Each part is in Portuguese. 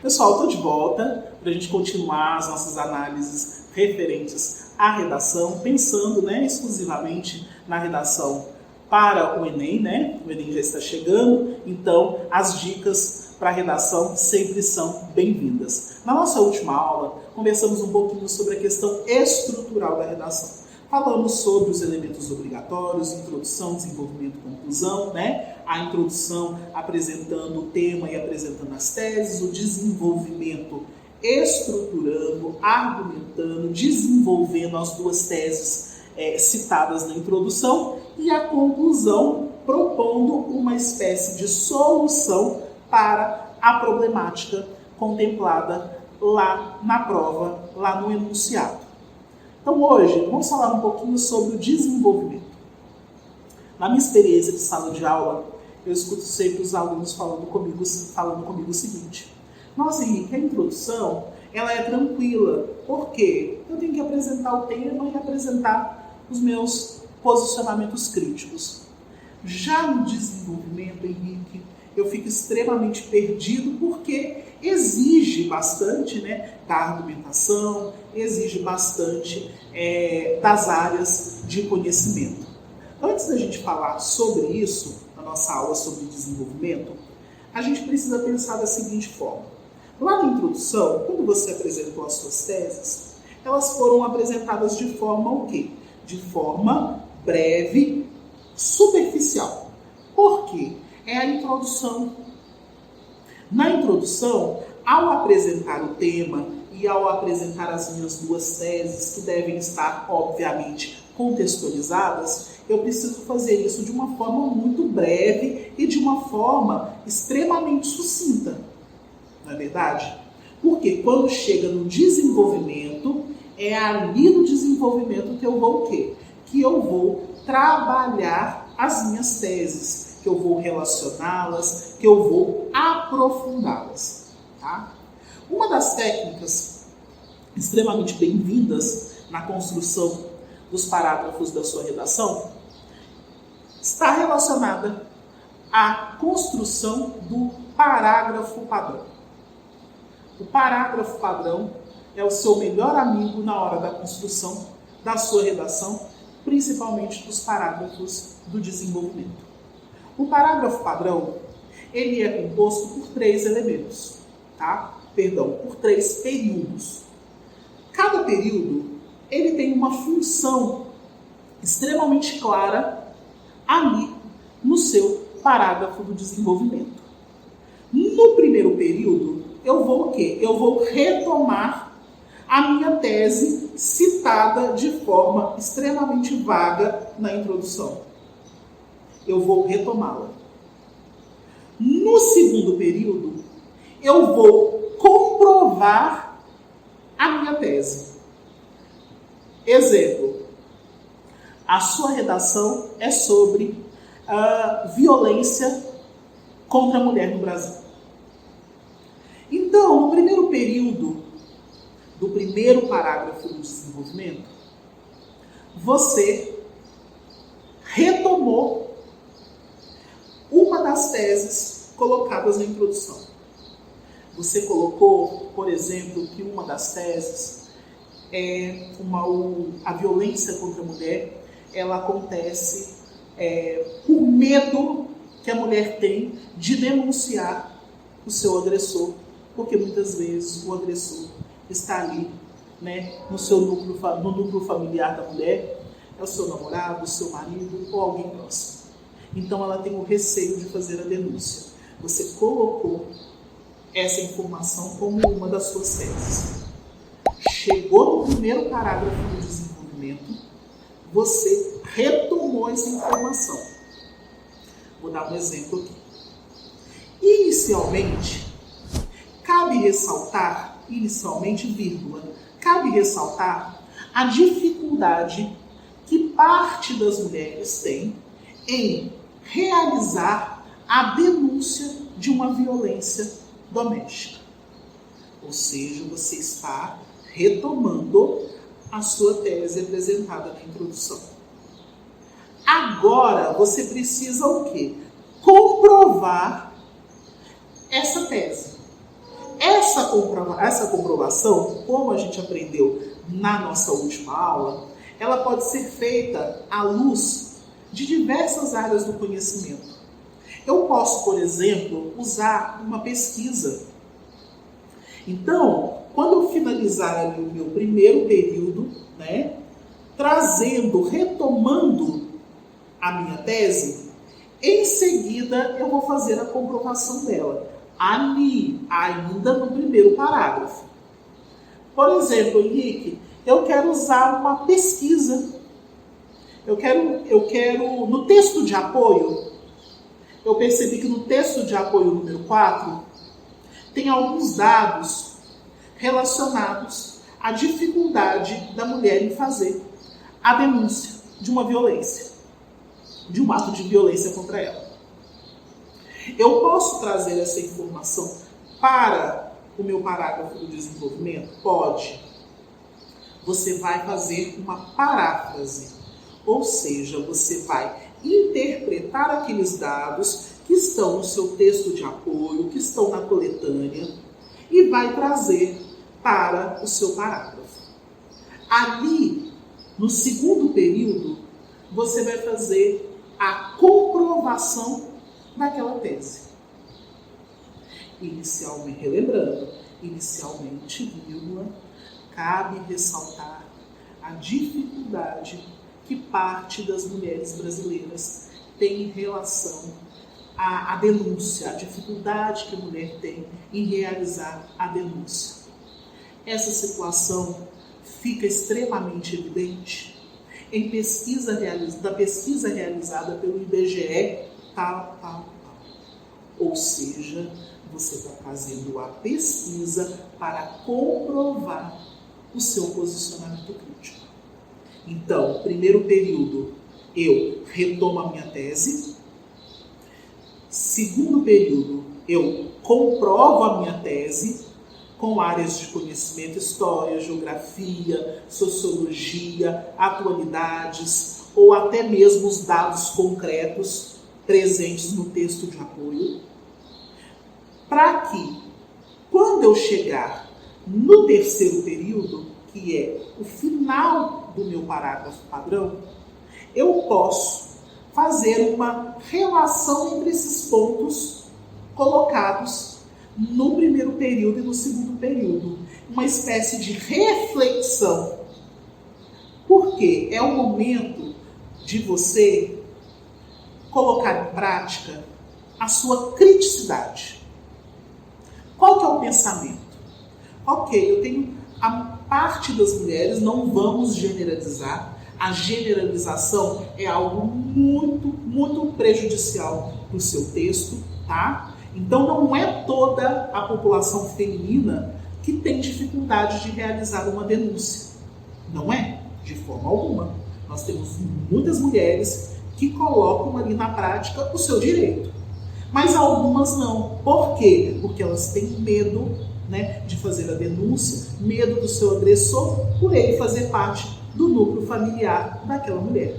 Pessoal, estou de volta para a gente continuar as nossas análises referentes à redação, pensando exclusivamente na redação para o Enem, O Enem já está chegando, então as dicas para a redação sempre são bem-vindas. Na nossa última aula, conversamos um pouquinho sobre a questão estrutural da redação. Falamos sobre os elementos obrigatórios, introdução, desenvolvimento, conclusão, A introdução apresentando o tema e apresentando as teses, o desenvolvimento estruturando, argumentando, desenvolvendo as duas teses citadas na introdução e a conclusão propondo uma espécie de solução para a problemática contemplada lá na prova, lá no enunciado. Então hoje vamos falar um pouquinho sobre o desenvolvimento. Na minha experiência de sala de aula, eu escuto sempre os alunos falando comigo o seguinte: nossa, Henrique, a introdução ela é tranquila. Por quê? Eu tenho que apresentar o tema e apresentar os meus posicionamentos críticos. Já no desenvolvimento, Henrique, eu fico extremamente perdido porque exige bastante da argumentação, exige bastante das áreas de conhecimento. Antes da gente falar sobre isso, na nossa aula sobre desenvolvimento, a gente precisa pensar da seguinte forma. Lá na introdução, quando você apresentou as suas teses, elas foram apresentadas de forma o quê? De forma breve, superficial. Por quê? É a introdução. Na introdução, ao apresentar o tema e ao apresentar as minhas duas teses, que devem estar, obviamente, contextualizadas, eu preciso fazer isso de uma forma muito breve e de uma forma extremamente sucinta. Não é verdade? Porque quando chega no desenvolvimento, é ali no desenvolvimento que eu vou o quê? Que eu vou trabalhar as minhas teses, que eu vou relacioná-las, que eu vou aprofundá-las. Tá? Uma das técnicas extremamente bem-vindas na construção dos parágrafos da sua redação está relacionada à construção do parágrafo padrão. O parágrafo padrão é o seu melhor amigo na hora da construção da sua redação, principalmente dos parágrafos do desenvolvimento. O parágrafo padrão, ele é composto por 3 elementos, por 3 períodos. Cada período, ele tem uma função extremamente clara ali no seu parágrafo do desenvolvimento. No primeiro período, eu vou o quê? Eu vou retomar a minha tese citada de forma extremamente vaga na introdução. Eu vou retomá-la. No segundo período, eu vou comprovar a minha tese. Exemplo, a sua redação é sobre violência contra a mulher no Brasil. Então, no primeiro período do primeiro parágrafo do desenvolvimento, você retomou uma das teses colocadas na introdução. Você colocou, por exemplo, que uma das teses é a violência contra a mulher, ela acontece por medo que a mulher tem de denunciar o seu agressor, porque muitas vezes o agressor está ali, no núcleo familiar da mulher, é o seu namorado, o seu marido ou alguém próximo. Então ela tem o receio de fazer a denúncia. Você colocou essa informação como uma das suas teses. Chegou no primeiro parágrafo do desenvolvimento, você retomou essa informação. Vou dar um exemplo aqui. Inicialmente, cabe ressaltar, cabe ressaltar a dificuldade que parte das mulheres tem em realizar a denúncia de uma violência doméstica. Ou seja, você está retomando a sua tese apresentada na introdução. Agora, você precisa o quê? Comprovar essa tese. Essa comprovação, como a gente aprendeu na nossa última aula, ela pode ser feita à luz de diversas áreas do conhecimento. Eu posso, por exemplo, usar uma pesquisa. Então, quando eu finalizar ali o meu primeiro período, né, retomando a minha tese, em seguida eu vou fazer a comprovação dela, ali, ainda no primeiro parágrafo. Por exemplo, Henrique, eu quero usar uma pesquisa. Eu quero, no texto de apoio, eu percebi que no texto de apoio número 4, tem alguns dados relacionados à dificuldade da mulher em fazer a denúncia de uma violência, de um ato de violência contra ela. Eu posso trazer essa informação para o meu parágrafo do desenvolvimento? Pode. Você vai fazer uma paráfrase, ou seja, você vai interpretar aqueles dados que estão no seu texto de apoio, que estão na coletânea, e vai trazer para o seu parágrafo. Ali, no segundo período, você vai fazer a comprovação daquela tese. Inicialmente, relembrando, vírgula, cabe ressaltar a dificuldade que parte das mulheres brasileiras tem em relação à denúncia, a dificuldade que a mulher tem em realizar a denúncia. Essa situação fica extremamente evidente em da pesquisa realizada pelo IBGE, tal. Ou seja, você está fazendo a pesquisa para comprovar o seu posicionamento crítico. Então, primeiro período, eu retomo a minha tese. Segundo período, eu comprovo a minha tese com áreas de conhecimento, história, geografia, sociologia, atualidades, ou até mesmo os dados concretos presentes no texto de apoio, para que, quando eu chegar no terceiro período, que é o final do meu parágrafo padrão, eu posso fazer uma relação entre esses pontos colocados no primeiro período e no segundo período. Uma espécie de reflexão. Porque é o momento de você colocar em prática a sua criticidade. Qual que é o pensamento? Ok, eu tenho a parte das mulheres, não vamos generalizar. A generalização é algo muito prejudicial para o seu texto, tá? Então não é toda a população feminina que tem dificuldade de realizar uma denúncia. Não é, de forma alguma. Nós temos muitas mulheres que colocam ali na prática o seu direito. Mas algumas não. Por quê? Porque elas têm medo, né, de fazer a denúncia, medo do seu agressor, por ele fazer parte do núcleo familiar daquela mulher.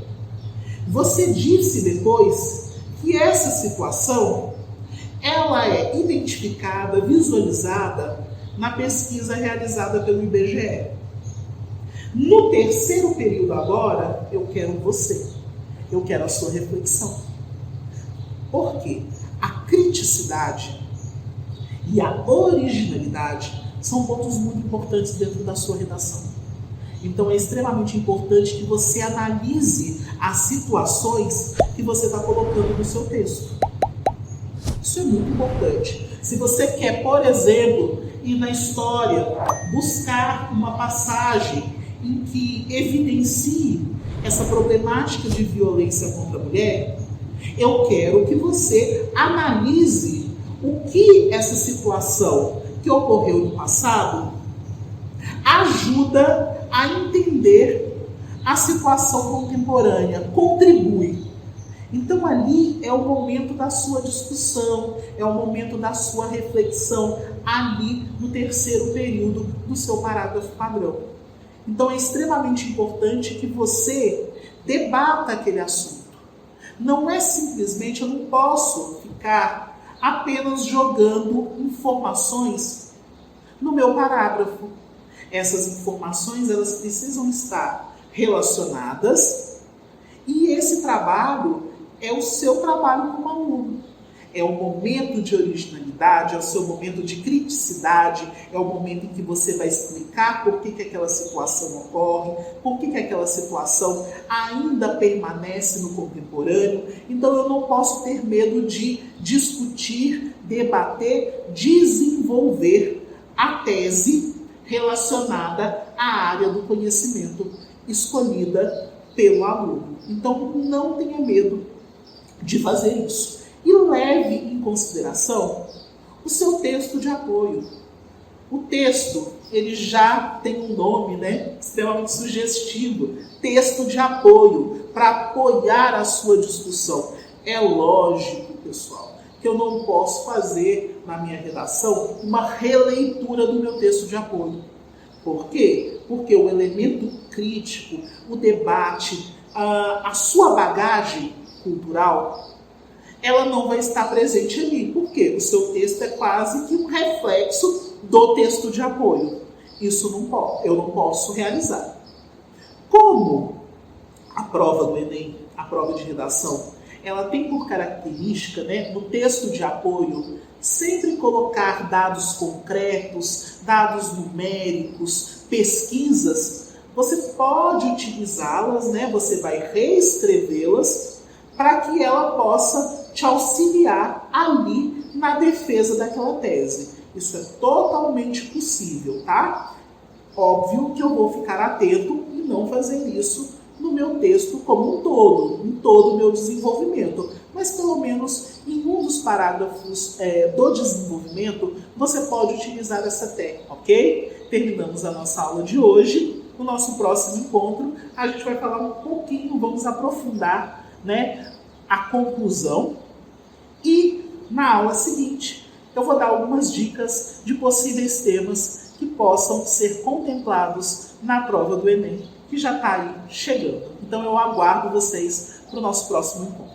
Você disse depois que essa situação ela é identificada, visualizada na pesquisa realizada pelo IBGE. No terceiro período agora, eu quero você. Eu quero a sua reflexão. Por quê? A criticidade e a originalidade são pontos muito importantes dentro da sua redação. Então é extremamente importante que você analise as situações que você está colocando no seu texto. Isso é muito importante. Se você quer, por exemplo, ir na história, buscar uma passagem em que evidencie essa problemática de violência contra a mulher, eu quero que você analise o que essa situação que ocorreu no passado ajuda a entender a situação contemporânea, contribui. Então ali é o momento da sua discussão, é o momento da sua reflexão, ali no terceiro período do seu parágrafo padrão. Então é extremamente importante que você debata aquele assunto. Não é simplesmente, eu não posso ficar apenas jogando informações no meu parágrafo. Essas informações, elas precisam estar relacionadas e esse trabalho é o seu trabalho como aluno. É o momento de originalidade, é o seu momento de criticidade, é o momento em que você vai explicar por que aquela situação ocorre, por que aquela situação ainda permanece no contemporâneo. Então eu não posso ter medo de discutir, debater, desenvolver a tese relacionada à área do conhecimento escolhida pelo aluno. Então não tenha medo de fazer isso. E leve em consideração o seu texto de apoio. O texto, ele já tem um nome, né, extremamente sugestivo. Texto de apoio, para apoiar a sua discussão. É lógico, pessoal, que eu não posso fazer na minha redação uma releitura do meu texto de apoio. Por quê? Porque o elemento crítico, o debate, a sua bagagem cultural, ela não vai estar presente ali. Por quê? O seu texto é quase que um reflexo do texto de apoio. Isso eu não posso realizar. Como a prova do Enem, a prova de redação, ela tem por característica, né, no texto de apoio, sempre colocar dados concretos, dados numéricos, pesquisas, você pode utilizá-las, né, você vai reescrevê-las para que ela possa te auxiliar ali na defesa daquela tese. Isso é totalmente possível, tá? Óbvio que eu vou ficar atento e não fazer isso no meu texto como um todo, em todo o meu desenvolvimento. Mas pelo menos em um dos parágrafos do desenvolvimento, você pode utilizar essa técnica, ok? Terminamos a nossa aula de hoje. No nosso próximo encontro, a gente vai falar um pouquinho, vamos aprofundar, né, a conclusão. E na aula seguinte, eu vou dar algumas dicas de possíveis temas que possam ser contemplados na prova do Enem, que já está aí chegando. Então eu aguardo vocês para o nosso próximo encontro.